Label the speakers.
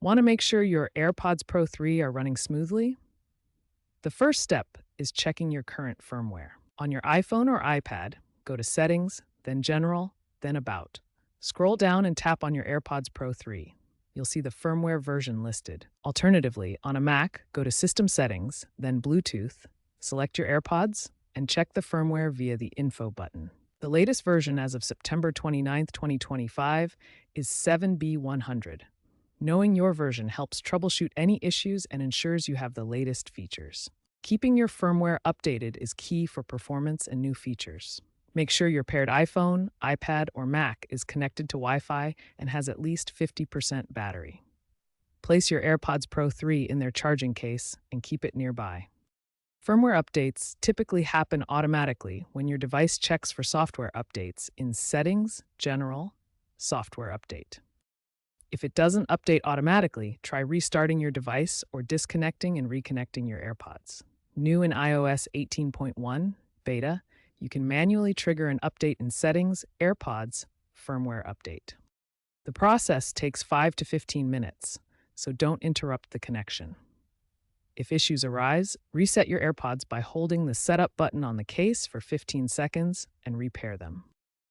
Speaker 1: Want to make sure your AirPods Pro 3 are running smoothly? The first step is checking your current firmware. On your iPhone or iPad, go to Settings, then General, then About. Scroll down and tap on your AirPods Pro 3. You'll see the firmware version listed. Alternatively, on a Mac, go to System Settings, then Bluetooth, select your AirPods, and check the firmware via the Info button. The latest version as of September 29, 2025 is 7B100. Knowing your version helps troubleshoot any issues and ensures you have the latest features. Keeping your firmware updated is key for performance and new features. Make sure your paired iPhone, iPad, or Mac is connected to Wi-Fi and has at least 50% battery. Place your AirPods Pro 3 in their charging case and keep it nearby. Firmware updates typically happen automatically when your device checks for software updates in Settings, General, Software Update. If it doesn't update automatically, try restarting your device or disconnecting and reconnecting your AirPods. New in iOS 18.1 beta, you can manually trigger an update in Settings, AirPods, Firmware Update. The process takes 5 to 15 minutes, so don't interrupt the connection. If issues arise, reset your AirPods by holding the Setup button on the case for 15 seconds and repair them.